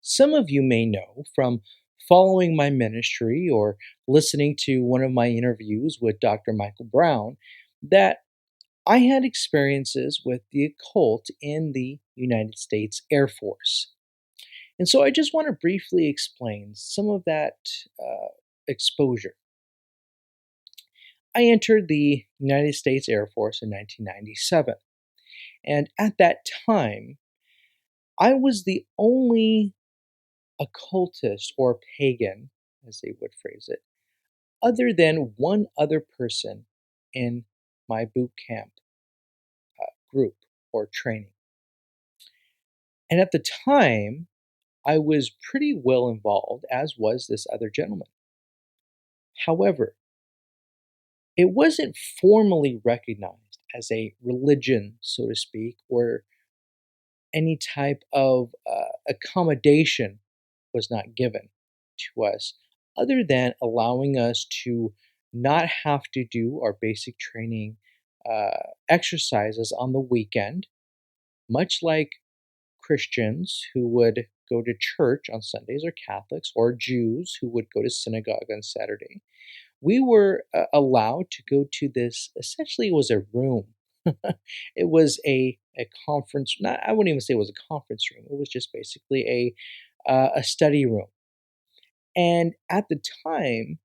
Some of you may know from following my ministry or listening to one of my interviews with Dr. Michael Brown that I had experiences with the occult in the United States Air Force. And so I just want to briefly explain some of that exposure. I entered the United States Air Force in 1997. And at that time, I was the only occultist or pagan, as they would phrase it, other than one other person in my boot camp group or training. And at the time, I was pretty well involved, as was this other gentleman. However, it wasn't formally recognized as a religion, so to speak, or any type of accommodation was not given to us other than allowing us to not have to do our basic training exercises on the weekend, much like Christians who would go to church on Sundays, or Catholics, or Jews who would go to synagogue on Saturday. We were allowed to go to this, essentially, it was a room. It was a conference, not, I wouldn't even say it was a conference room. It was just basically a study room. And at the time,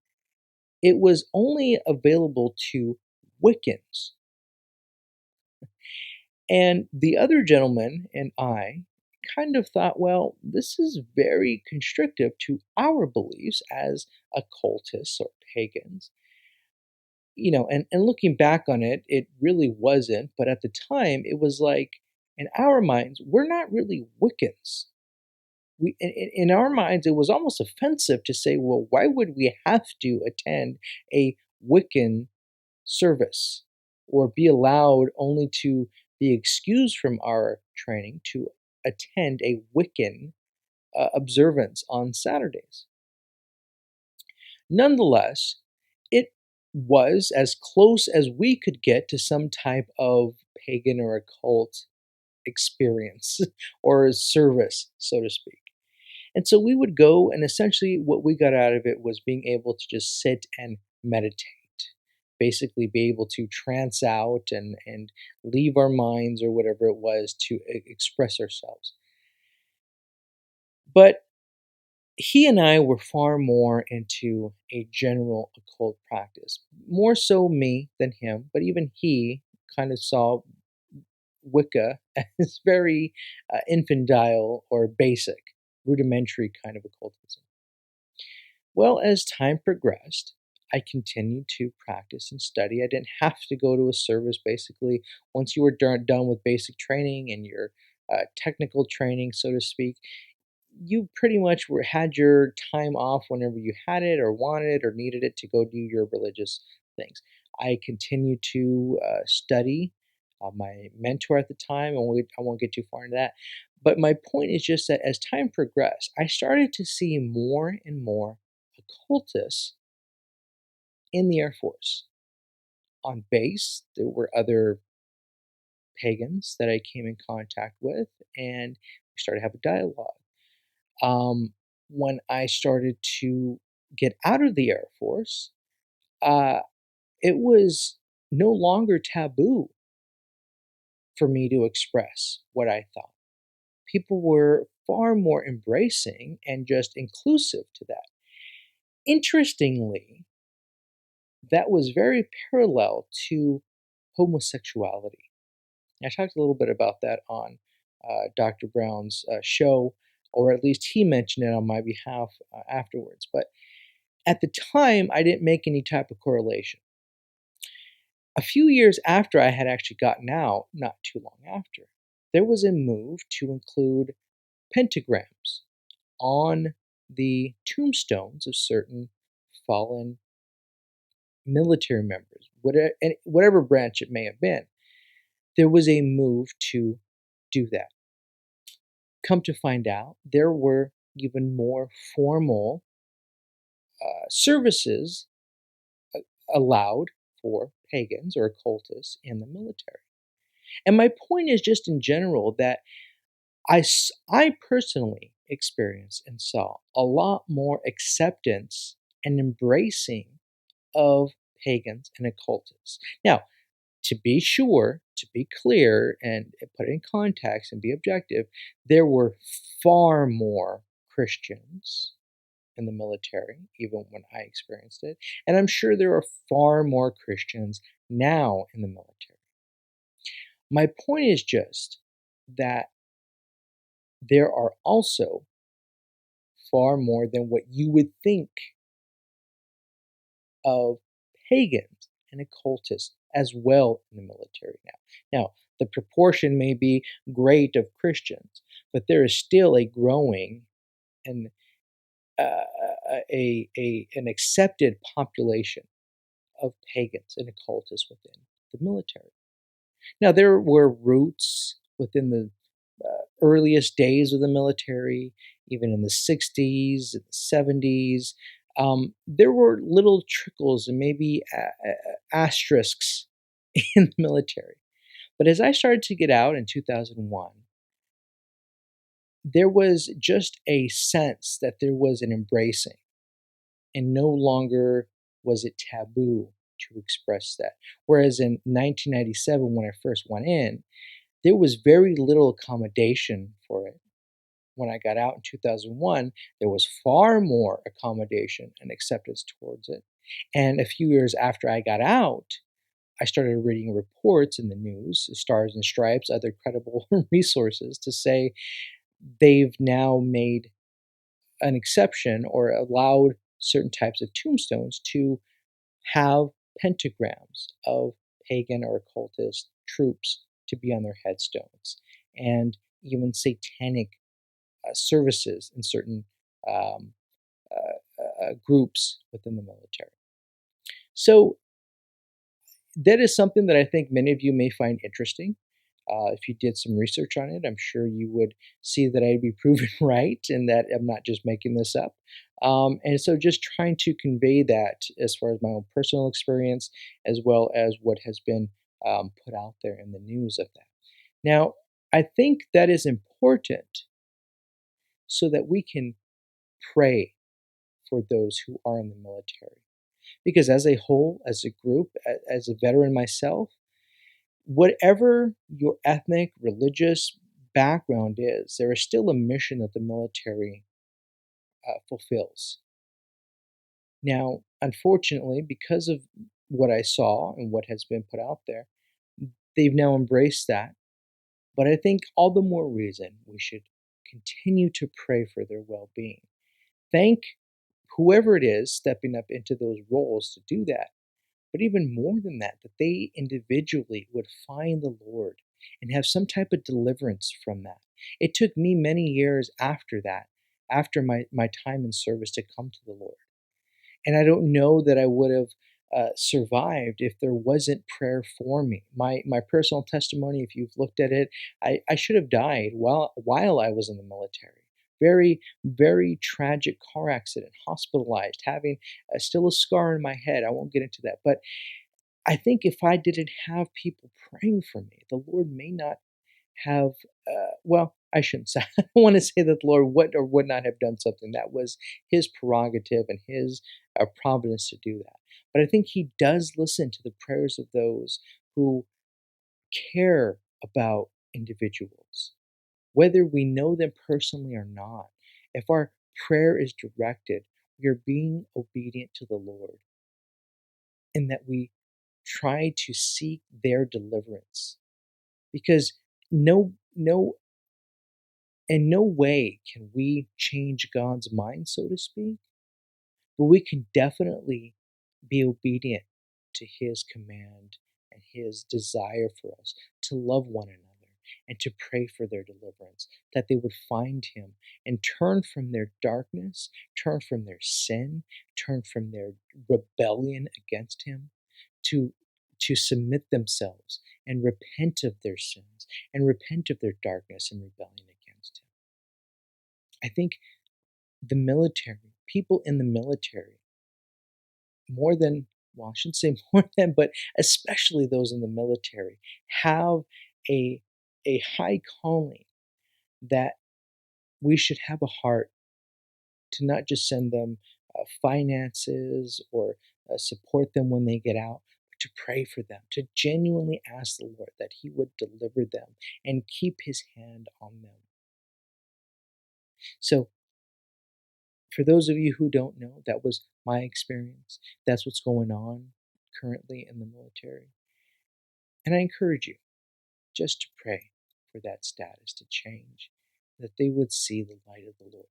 it was only available to Wiccans. And the other gentleman and I kind of thought, well, this is very constrictive to our beliefs as occultists or pagans. And looking back on it, it really wasn't. But at the time, it was like, in our minds, we're not really Wiccans. In our minds, it was almost offensive to say, well, why would we have to attend a Wiccan service or be allowed only to be excused from our training to attend a Wiccan observance on Saturdays? Nonetheless, it was as close as we could get to some type of pagan or occult experience or service, so to speak. And so we would go, and essentially what we got out of it was being able to just sit and meditate, basically be able to trance out and leave our minds or whatever it was to express ourselves. But he and I were far more into a general occult practice, more so me than him, but even he kind of saw Wicca as very infantile or basic, rudimentary kind of occultism. Well, as time progressed, I continued to practice and study. I didn't have to go to a service. Basically, once you were done with basic training and your technical training, so to speak, you pretty much had your time off whenever you had it or wanted it or needed it to go do your religious things. I continued to study. My mentor at the time, and I won't get too far into that. But my point is just that as time progressed, I started to see more and more occultists in the Air Force. On base, there were other pagans that I came in contact with, and we started to have a dialogue. When I started to get out of the Air Force, uh, it was no longer taboo for me to express what I thought. People were far more embracing and just inclusive to that. Interestingly, that was very parallel to homosexuality. I talked a little bit about that on Dr. Brown's show, or at least he mentioned it on my behalf afterwards. But at the time, I didn't make any type of correlation. A few years after I had actually gotten out, not too long after, there was a move to include pentagrams on the tombstones of certain fallen military members, whatever branch it may have been. There was a move to do that. Come to find out, there were even more formal services allowed for pagans or occultists in the military. And my point is just in general that I personally experienced and saw a lot more acceptance and embracing of pagans and occultists. Now, to be sure, to be clear, and put it in context and be objective, there were far more Christians in the military, even when I experienced it. And I'm sure there are far more Christians now in the military. My point is just that there are also far more than what you would think of pagans and occultists as well in the military now. Now, the proportion may be great of Christians, but there is still a growing and an accepted population of pagans and occultists within the military. Now, there were roots within the earliest days of the military, even in the 60s, and the 70s. There were little trickles and maybe asterisks in the military. But as I started to get out in 2001, there was just a sense that there was an embracing, and no longer was it taboo to express that. Whereas in 1997, when I first went in, there was very little accommodation for it. When I got out in 2001, there was far more accommodation and acceptance towards it. And a few years after I got out, I started reading reports in the news, Stars and Stripes, other credible resources, to say they've now made an exception or allowed certain types of tombstones to have pentagrams of pagan or occultist troops to be on their headstones, and even satanic services in certain um, groups within the military. So that is something that I think many of you may find interesting. If you did some research on it, I'm sure you would see that I'd be proven right and that I'm not just making this up. And so just trying to convey that as far as my own personal experience, as well as what has been put out there in the news of that. Now, I think that is important so that we can pray for those who are in the military. Because as a whole, as a group, as a veteran myself, whatever your ethnic, religious background is, there is still a mission that the military fulfills. Now, unfortunately, because of what I saw and what has been put out there, they've now embraced that. But I think all the more reason we should continue to pray for their well being. Thank whoever it is stepping up into those roles to do that. But even more than that, that they individually would find the Lord and have some type of deliverance from that. It took me many years after that, after my time in service, to come to the Lord. And I don't know that I would have survived if there wasn't prayer for me. My personal testimony, if you've looked at it, I should have died while I was in the military. Very, very tragic car accident, hospitalized, having still a scar in my head. I won't get into that. But I think if I didn't have people praying for me, the Lord may not have, well, I shouldn't say, I don't want to say that the Lord would or would not have done something. That was his prerogative and his providence to do that. But I think he does listen to the prayers of those who care about individuals, whether we know them personally or not. If our prayer is directed, we are being obedient to the Lord, in that we try to seek their deliverance. Because no in no way can we change God's mind, so to speak, but we can definitely be obedient to his command and his desire for us to love one another and to pray for their deliverance, that they would find him and turn from their darkness, turn from their sin, turn from their rebellion against him, to to submit themselves and repent of their sins and repent of their darkness and rebellion against him. I think the military, people in the military, more than, well, I shouldn't say more than, but especially those in the military, have a high calling that we should have a heart to not just send them finances or support them when they get out, but to pray for them, to genuinely ask the Lord that He would deliver them and keep His hand on them. So, for those of you who don't know, that was my experience. That's what's going on currently in the military. And I encourage you just to pray for that status to change, that they would see the light of the Lord.